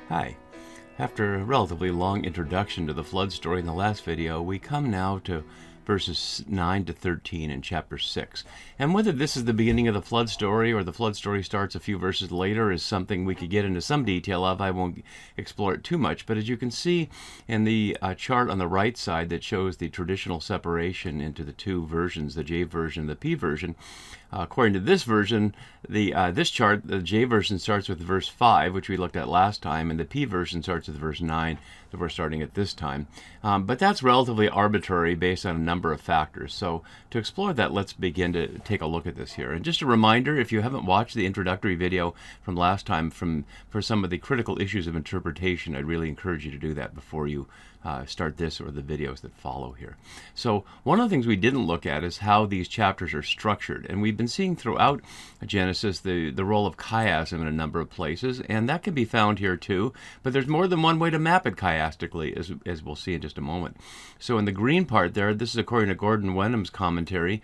Hi. After a relatively long introduction to the flood story in the last video, we come now to verses 9 to 13 in chapter 6. And whether this is the beginning of the flood story or the flood story starts a few verses later is something we could get into some detail of. I won't explore it too much, but as you can see in the chart on the right side that shows the traditional separation into the two versions, the J version and the P version, according to this version, this chart, the J version starts with verse 5, which we looked at last time, and the P version starts with verse 9 that we're starting at this time. But that's relatively arbitrary based on a number of factors. So to explore that, let's begin to take a look at this here. And just a reminder, if you haven't watched the introductory video from last time for some of the critical issues of interpretation, I'd really encourage you to do that before you start this or the videos that follow here. So one of the things we didn't look at is how these chapters are structured. And we've been seeing throughout Genesis the role of chiasm in a number of places, and that can be found here too. But there's more than one way to map it chiastically, as we'll see in just a moment. So in the green part there, this is according to Gordon Wenham's commentary.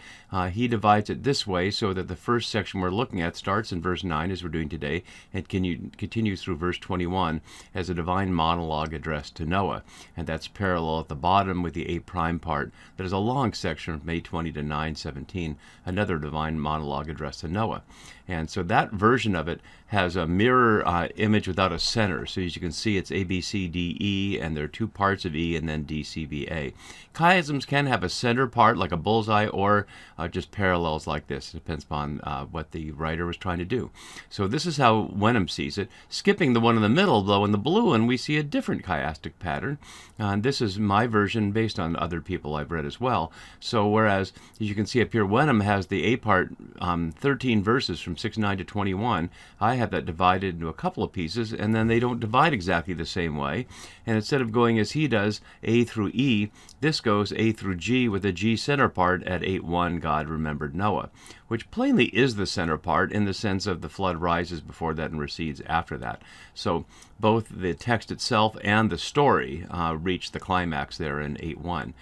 He divides it this way so that the first section we're looking at starts in verse 9, as we're doing today, and continues through verse 21 as a divine monologue addressed to Noah. And that's parallel at the bottom with the A prime part. There's a long section from 8:20 to 9:17, another divine monologue addressed to Noah. And so that version of it has a mirror image without a center. So as you can see, it's A, B, C, D, E, and there are two parts of E, and then D, C, B, A. Chiasms can have a center part like a bullseye, or just parallels like this. It depends upon what the writer was trying to do. So this is how Wenham sees it. Skipping the one in the middle, though, in the blue one, we see a different chiastic pattern. This is my version based on other people I've read as well. So whereas, as you can see up here, Wenham has the A part 13 verses from 6:9 to 21. I have that divided into a couple of pieces, and then they don't divide exactly the same way. And instead of going as he does, A through E, this goes A through G with a G center part at 8:1, God remembered Noah, which plainly is the center part in the sense of the flood rises before that and recedes after that. So both the text itself and the story reach the climax there in 8:1.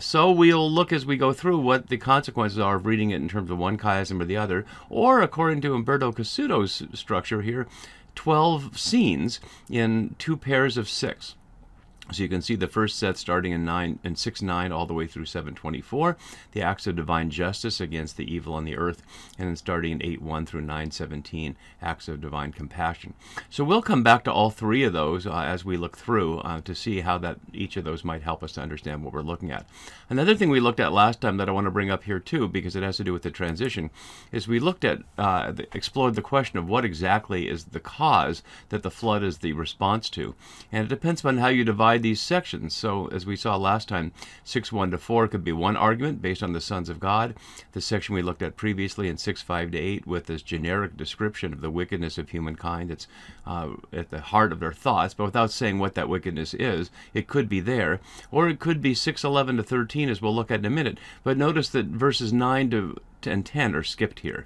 So we'll look as we go through what the consequences are of reading it in terms of one chiasm or the other, or according to Umberto Cassuto's structure here, 12 scenes in two pairs of 6. So you can see the first set starting in 6:9 all the way through 7:24, the acts of divine justice against the evil on the earth, and then starting in 8:1 through 9:17, acts of divine compassion. So we'll come back to all three of those as we look through to see how that each of those might help us to understand what we're looking at. Another thing we looked at last time that I want to bring up here too, because it has to do with the transition, is we looked at explored the question of what exactly is the cause that the flood is the response to, and it depends upon how you divide these sections. So as we saw last time, 6:1 to 4 could be one argument based on the sons of God. The section we looked at previously in 6:5 to 8 with this generic description of the wickedness of humankind that's at the heart of their thoughts, but without saying what that wickedness is. It could be there, or it could be 6:11 to 13, as we'll look at in a minute. But notice that verses 9 to and 10 are skipped here.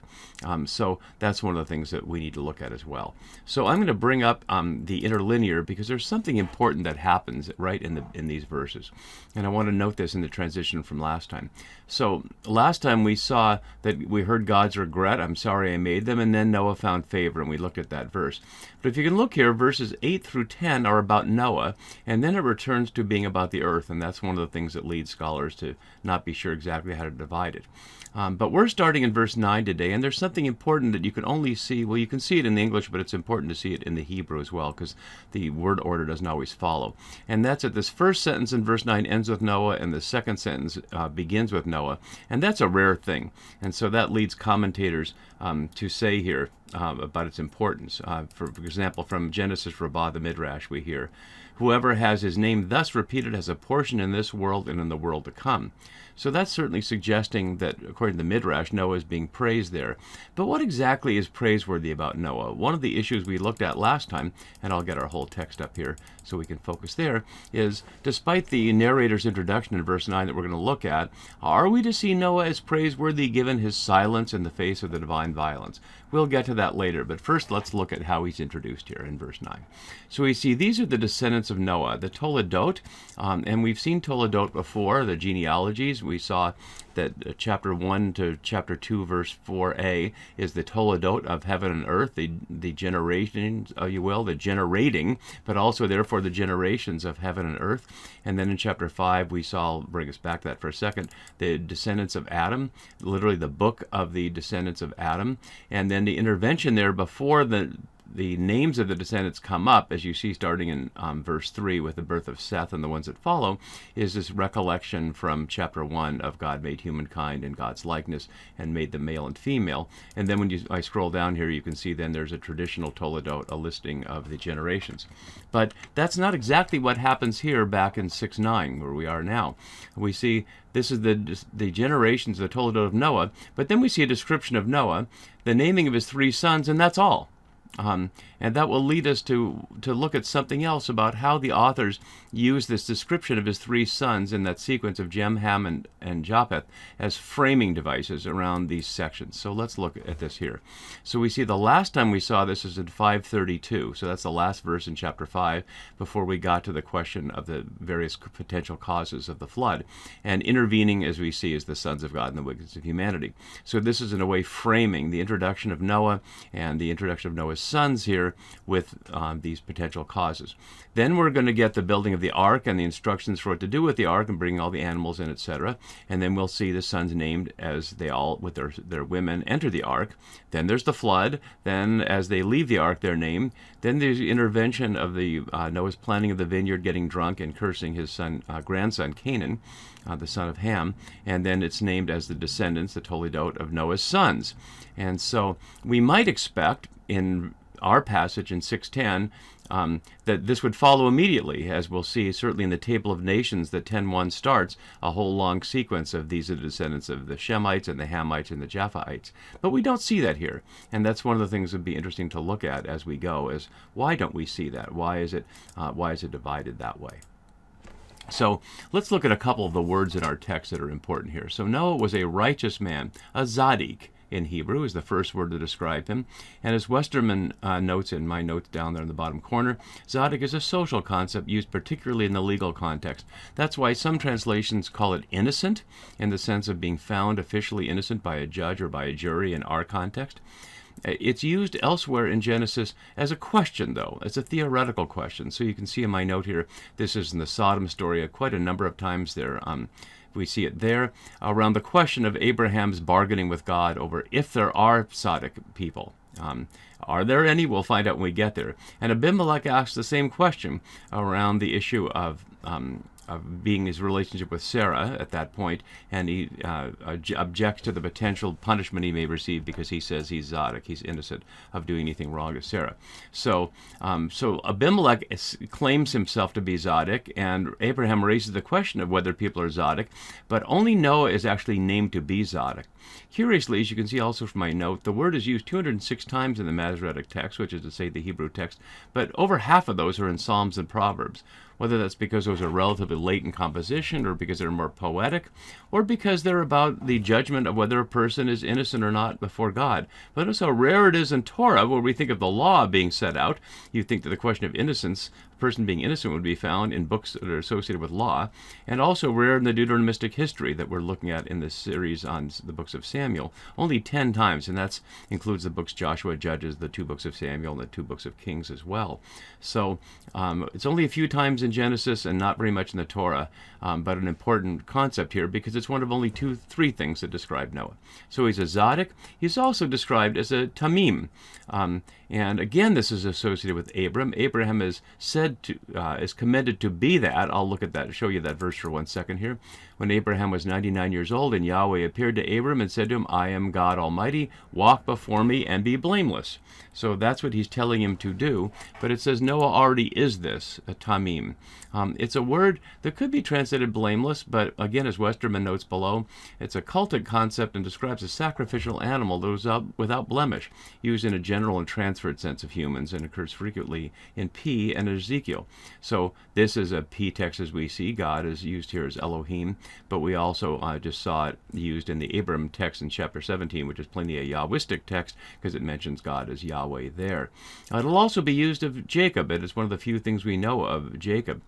So that's one of the things that we need to look at as well. So I'm going to bring up the interlinear because there's something important that happens right in these verses. And I want to note this in the transition from last time. So last time we saw that we heard God's regret, I'm sorry I made them, and then Noah found favor, and we looked at that verse. But if you can look here, verses 8 through 10 are about Noah, and then it returns to being about the earth, and that's one of the things that leads scholars to not be sure exactly how to divide it. But we're starting in verse 9 today, and there's something important that you can only see. Well, you can see it in the English, but it's important to see it in the Hebrew as well, because the word order doesn't always follow. And that's that this first sentence in verse 9 ends with Noah, and the second sentence begins with Noah. And that's a rare thing. And so that leads commentators to say here about its importance. For example, from Genesis Rabbah, the Midrash, we hear, whoever has his name thus repeated has a portion in this world and in the world to come. So that's certainly suggesting that, according to the Midrash, Noah is being praised there. But what exactly is praiseworthy about Noah? One of the issues we looked at last time, and I'll get our whole text up here so we can focus there, is despite the narrator's introduction in verse 9 that we're going to look at, are we to see Noah as praiseworthy given his silence in the face of the divine violence? We'll get to that later, but first let's look at how he's introduced here in verse 9. So we see these are the descendants of Noah, the Toledot, and we've seen Toledot before, the genealogies. We saw that chapter 1 to chapter 2, verse 4a is the toledot of heaven and earth, the generations, you will, the generating, but also therefore the generations of heaven and earth. And then in chapter 5 we saw, I'll bring us back to that for a second, the descendants of Adam, literally the book of the descendants of Adam, and then the intervention there before the names of the descendants come up, as you see starting in verse 3 with the birth of Seth and the ones that follow, is this recollection from chapter 1 of God made humankind in God's likeness and made them male and female. And then when I scroll down here, you can see then there's a traditional toledot, a listing of the generations. But that's not exactly what happens here back in 6:9, where we are now. We see this is the generations, the toledot of Noah, but then we see a description of Noah, the naming of his 3 sons, and that's all. And that will lead us to look at something else about how the authors use this description of his 3 sons in that sequence of Jem, Ham, and Japheth as framing devices around these sections. So let's look at this here. So we see the last time we saw this is in 5:32. So that's the last verse in chapter 5 before we got to the question of the various potential causes of the flood. And intervening, as we see, is the sons of God and the wickedness of humanity. So this is in a way framing the introduction of Noah and the introduction of Noah's sons here with these potential causes. Then we're going to get the building of the ark and the instructions for what to do with the ark and bringing all the animals in, etc. And then we'll see the sons named as they all, with their women, enter the ark. Then there's the flood. Then as they leave the ark, they're named. Then there's the intervention of the Noah's planting of the vineyard, getting drunk and cursing his grandson Canaan, the son of Ham. And then it's named as the descendants, the toledot of Noah's sons. And so we might expect in our passage in 6:10 that this would follow immediately, as we'll see certainly in the table of nations that 10:1 starts a whole long sequence of these are the descendants of the Shemites and the Hamites and the Japhetites. But we don't see that here, and that's one of the things that would be interesting to look at as we go, is why don't we see that? Why is it divided that way? So let's look at a couple of the words in our text that are important here. So Noah was a righteous man, a tzaddik in Hebrew is the first word to describe him. And as Westerman notes in my notes down there in the bottom corner, tzaddik is a social concept used particularly in the legal context. That's why some translations call it innocent, in the sense of being found officially innocent by a judge or by a jury in our context. It's used elsewhere in Genesis as a question, though. It's a theoretical question. So you can see in my note here, this is in the Sodom story quite a number of times there. We see it there around the question of Abraham's bargaining with God over if there are tzaddik people. Are there any? We'll find out when we get there. And Abimelech asks the same question around the issue of being his relationship with Sarah at that point, and he objects to the potential punishment he may receive because he says he's tzaddik, he's innocent of doing anything wrong to Sarah. So Abimelech claims himself to be tzaddik, and Abraham raises the question of whether people are tzaddik, but only Noah is actually named to be tzaddik. Curiously, as you can see also from my note, the word is used 206 times in the Masoretic text, which is to say the Hebrew text, but over half of those are in Psalms and Proverbs. Whether that's because those are relatively late in composition, or because they're more poetic, or because they're about the judgment of whether a person is innocent or not before God. But notice how rare it is in Torah, where we think of the law being set out. You think that the question of innocence, a person being innocent, would be found in books that are associated with law, and also rare in the Deuteronomistic history that we're looking at in this series on the books of Samuel. Only 10 times, and that includes the books Joshua, Judges, the 2 books of Samuel, and the 2 books of Kings as well. So it's only a few times in Genesis and not very much in the Torah, but an important concept here because it's one of only 3 things that describe Noah. So he's a tzaddik. He's also described as a tamim. And again, this is associated with Abram. Abraham is said to, is commended to be that. I'll look at that, show you that verse for 1 second here. When Abraham was 99 years old, and Yahweh appeared to Abram and said to him, I am God Almighty, walk before me and be blameless. So that's what he's telling him to do. But it says Noah already is this, a tamim. It's a word that could be translated blameless, but again, as Westerman notes below, it's a cultic concept and describes a sacrificial animal that was without blemish, used in a general and transferred sense of humans, and occurs frequently in P and Ezekiel. Ezekiel. So this is a P text as we see. God is used here as Elohim, but we also just saw it used in the Abram text in chapter 17, which is plainly a Yahwistic text because it mentions God as Yahweh there. It'll also be used of Jacob. It is one of the few things we know of Jacob.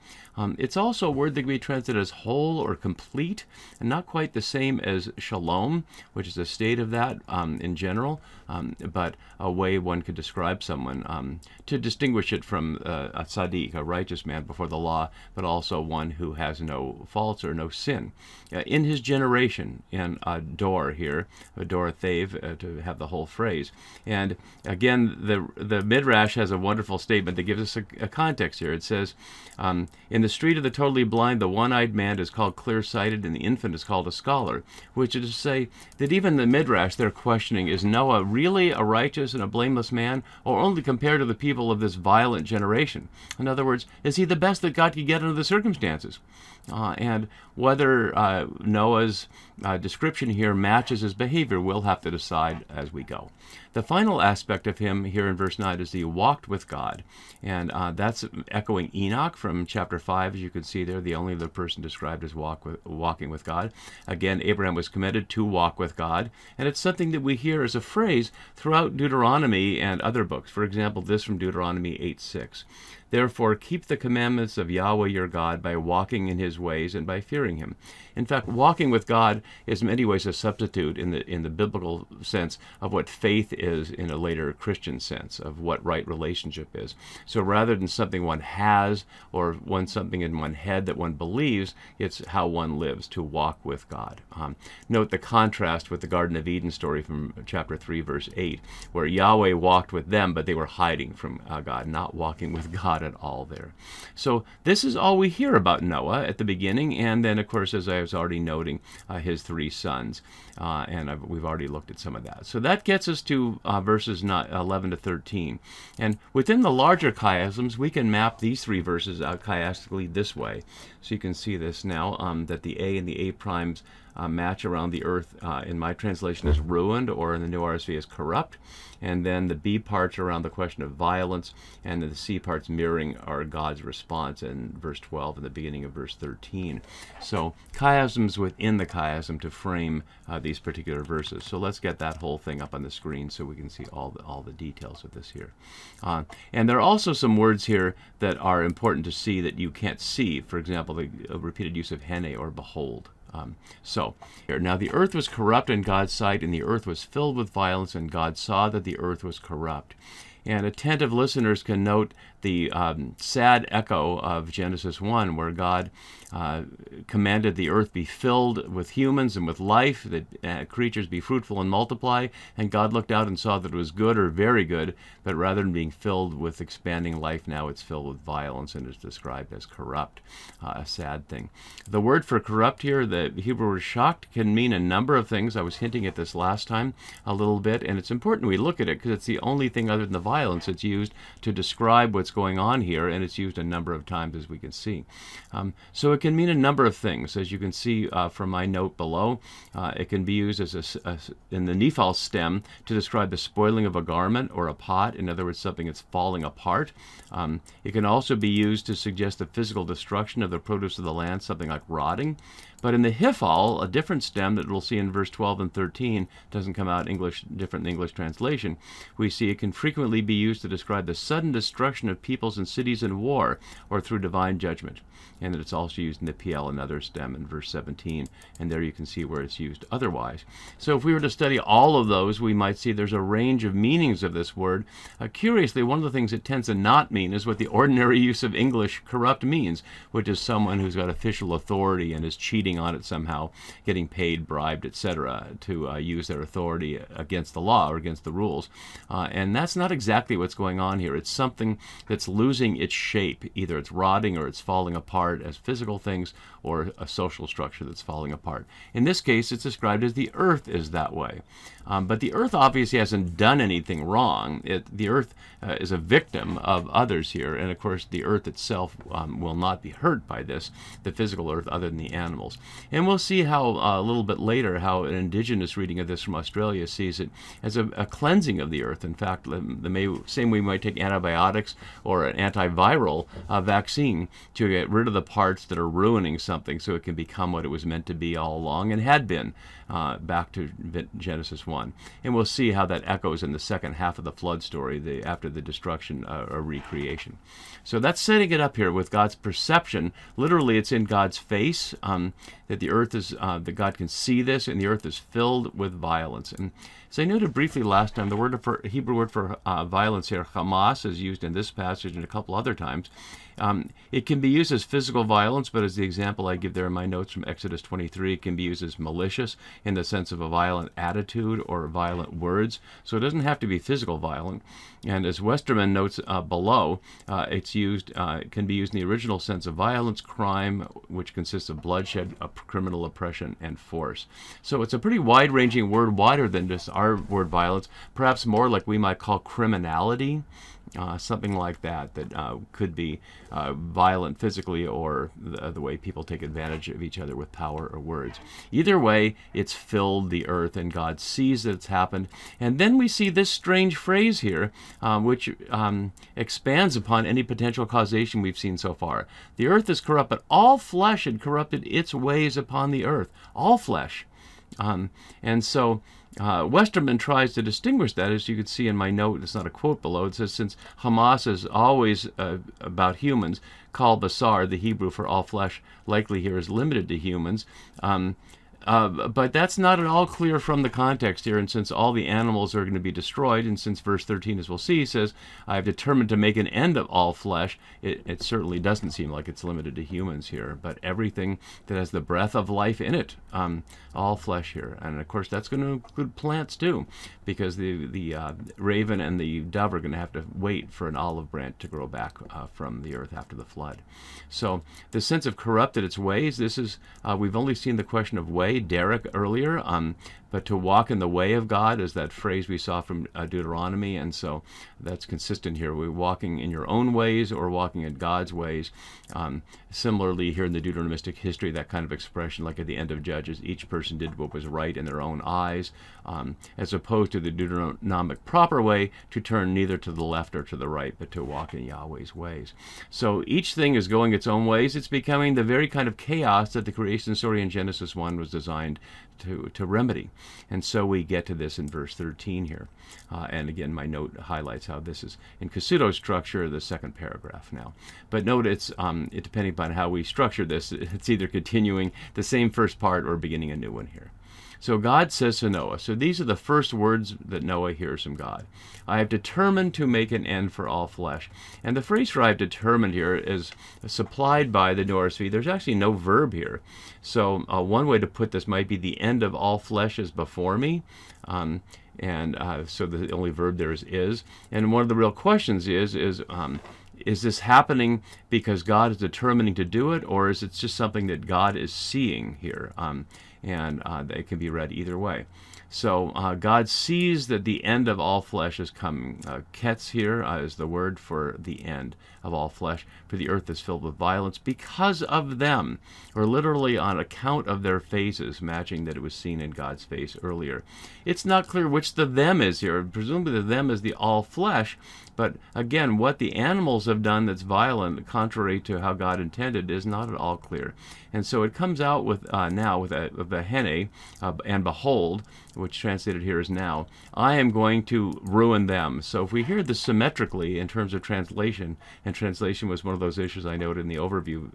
It's also a word that can be translated as whole or complete, and not quite the same as shalom, which is a state of that in general, but a way one could describe someone to distinguish it from a tzaddik, a righteous man before the law, but also one who has no faults or no sin. In his generation, in Dor here, Dor Thav, to have the whole phrase. And again, the Midrash has a wonderful statement that gives us a context here. It says, in the street of the totally blind, the one-eyed man is called clear-sighted, and the infant is called a scholar, which is to say that even the Midrash, they're questioning, is Noah really a righteous and a blameless man, or only compared to the people of this violent generation? In other words, is he the best that God could get under the circumstances? And whether Noah's description here matches his behavior, we'll have to decide as we go. The final aspect of him here in verse 9 is that he walked with God. And that's echoing Enoch from chapter 5, as you can see there, the only other person described as walking with God. Again, Abraham was commanded to walk with God. And it's something that we hear as a phrase throughout Deuteronomy and other books. For example, this from Deuteronomy 8:6. Therefore, keep the commandments of Yahweh your God by walking in his ways and by fearing him. In fact, walking with God is in many ways a substitute in the biblical sense of what faith is in a later Christian sense of what right relationship is. So rather than something one has or something in one head that one believes, it's how one lives, to walk with God. Note the contrast with the Garden of Eden story from chapter 3, verse 8, where Yahweh walked with them, but they were hiding from God, not walking with God at all there. So this is all we hear about Noah at the beginning, and then, of course, as I was already noting, his 3 sons, and we've already looked at some of that. So that gets us to verses 11 to 13. And within the larger chiasms, we can map these 3 verses out chiastically this way. So you can see this now, that the A and the A primes match around the earth in my translation is ruined, or in the New RSV is corrupt, and then the B parts around the question of violence, and the C parts mirroring are God's response in verse 12 and the beginning of verse 13. So chiasms within the chiasm to frame these particular verses. So let's get that whole thing up on the screen so we can see all the details of this here. And there are also some words here that are important to see that you can't see. For example, the repeated use of hene or behold. Now the earth was corrupt in God's sight, and the earth was filled with violence, and God saw that the earth was corrupt. And attentive listeners can note the sad echo of Genesis 1, where God commanded the earth be filled with humans and with life, that creatures be fruitful and multiply, and God looked out and saw that it was good or very good, but rather than being filled with expanding life, now it's filled with violence and is described as corrupt, a sad thing. The word for corrupt here, the Hebrew word shocked, can mean a number of things. I was hinting at this last time a little bit, and it's important we look at it because it's the only thing other than the violence it's used to describe what's going on here, and it's used a number of times as we can see. So it can mean a number of things. As you can see from my note below, it can be used as in the Nephal stem to describe the spoiling of a garment or a pot, in other words, something that's falling apart. It can also be used to suggest the physical destruction of the produce of the land, something like rotting. But in the Hiphal, a different stem that we'll see in verse 12 and 13, doesn't come out different in English translation, we see it can frequently be used to describe the sudden destruction of peoples and cities in war or through divine judgment. And that it's also used in the PL, another stem, in verse 17, and there you can see where it's used otherwise. So if we were to study all of those, we might see there's a range of meanings of this word. Curiously, one of the things it tends to not mean is what the ordinary use of English corrupt means, which is someone who's got official authority and is cheating on it somehow, getting paid, bribed, etc., to use their authority against the law or against the rules. And that's not exactly what's going on here. It's something that's losing its shape. Either it's rotting or it's falling apart as physical things, or a social structure that's falling apart. In this case, it's described as the earth is that way. But the earth obviously hasn't done anything wrong. The earth is a victim of others here, and of course the earth itself will not be hurt by this, the physical earth, other than the animals. And we'll see how a little bit later how an indigenous reading of this from Australia sees it as a cleansing of the earth. In fact, the same way we might take antibiotics or an antiviral vaccine to get rid of the parts that are ruining something so it can become what it was meant to be all along and had been back to Genesis 1. And we'll see how that echoes in the second half of the flood story, after the destruction or recreation. So that's setting it up here with God's perception. Literally, it's in God's face, that the earth is, that God can see this, and the earth is filled with violence. And as I noted briefly last time, the Hebrew word for violence here, Hamas, is used in this passage and a couple other times. It can be used as physical violence, but as the example I give there in my notes from Exodus 23, it can be used as malicious in the sense of a violent attitude or violent words. So it doesn't have to be physical violence. And as Westerman notes below, it can be used in the original sense of violence, crime, which consists of bloodshed, criminal oppression, and force. So it's a pretty wide-ranging word, wider than just our word violence, perhaps more like we might call criminality. Something like that could be violent physically, or the way people take advantage of each other with power or words. Either way, it's filled the earth, and God sees that it's happened. And then we see this strange phrase here, which expands upon any potential causation we've seen so far. The earth is corrupt, but all flesh had corrupted its ways upon the earth. All flesh. And so Westerman tries to distinguish that, as you can see in my note. It's not a quote below. It says, since Hamas is always about humans, kal basar, the Hebrew for all flesh, likely here is limited to humans. But that's not at all clear from the context here, and since all the animals are going to be destroyed, and since verse 13, as we'll see, says, I have determined to make an end of all flesh, it certainly doesn't seem like it's limited to humans here, but everything that has the breath of life in it, all flesh here. And of course that's going to include plants too, because the raven and the dove are going to have to wait for an olive branch to grow back from the earth after the flood. So the sense of corrupted its ways, this is, we've only seen the question of way, Derek, earlier, but to walk in the way of God is that phrase we saw from Deuteronomy, and so that's consistent here. We're walking in your own ways or walking in God's ways. Similarly, here in the Deuteronomistic history, that kind of expression, like at the end of Judges, each person did what was right in their own eyes, as opposed to the Deuteronomic proper way, to turn neither to the left or to the right, but to walk in Yahweh's ways. So each thing is going its own ways. It's becoming the very kind of chaos that the creation story in Genesis 1 was designed to remedy. And so we get to this in verse 13 here. And again, my note highlights how this is in Cassuto's structure, the second paragraph now. But note it's depending upon how we structure this, it's either continuing the same first part or beginning a new one here. So God says to Noah, so these are the first words that Noah hears from God. I have determined to make an end for all flesh. And the phrase for I have determined here is supplied by the Norse. There's actually no verb here. So one way to put this might be the end of all flesh is before me. So the only verb there is. And one of the real questions is this happening because God is determining to do it, or is it just something that God is seeing here? And it can be read either way. So God sees that the end of all flesh is coming. Ketz here is the word for the end of all flesh, for the earth is filled with violence because of them, or literally on account of their faces, matching that it was seen in God's face earlier. It's not clear which the them is here. Presumably the them is the all flesh, but again, what the animals have done that's violent, contrary to how God intended, is not at all clear. And so it comes out with now with a hene, and behold, which translated here is now, I am going to ruin them. So if we hear this symmetrically in terms of translation, and translation was one of those issues I noted in the overview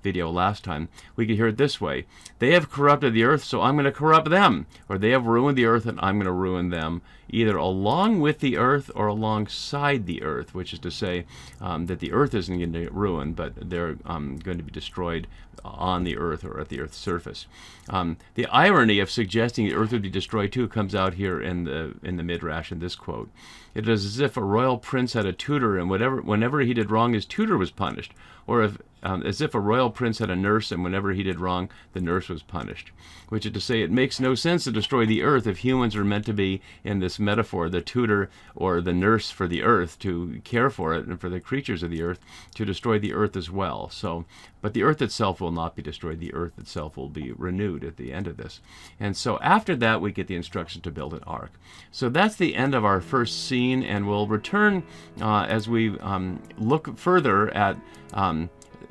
video last time, we could hear it this way: they have corrupted the earth, so I'm going to corrupt them. Or they have ruined the earth, and I'm going to ruin them, either along with the earth or alongside the earth, which is to say that the earth isn't going to get ruined, but they're going to be destroyed on the earth or at the earth's surface. The irony of suggesting the earth would be destroyed too comes out here in the Midrash in this quote. It is as if a royal prince had a tutor, and whenever he did wrong, his tutor was punished. Or as if a royal prince had a nurse, and whenever he did wrong, the nurse was punished. Which is to say, it makes no sense to destroy the earth if humans are meant to be, in this metaphor, the tutor or the nurse for the earth, to care for it, and for the creatures of the earth, to destroy the earth as well. So, but the earth itself will not be destroyed. The earth itself will be renewed at the end of this. And so after that, we get the instruction to build an ark. So that's the end of our first scene, and we'll return as we look further at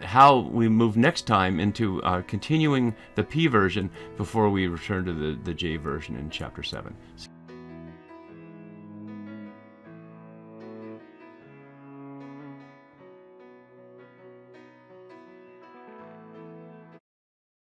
how we move next time into continuing the P version before we return to the J version in chapter 7.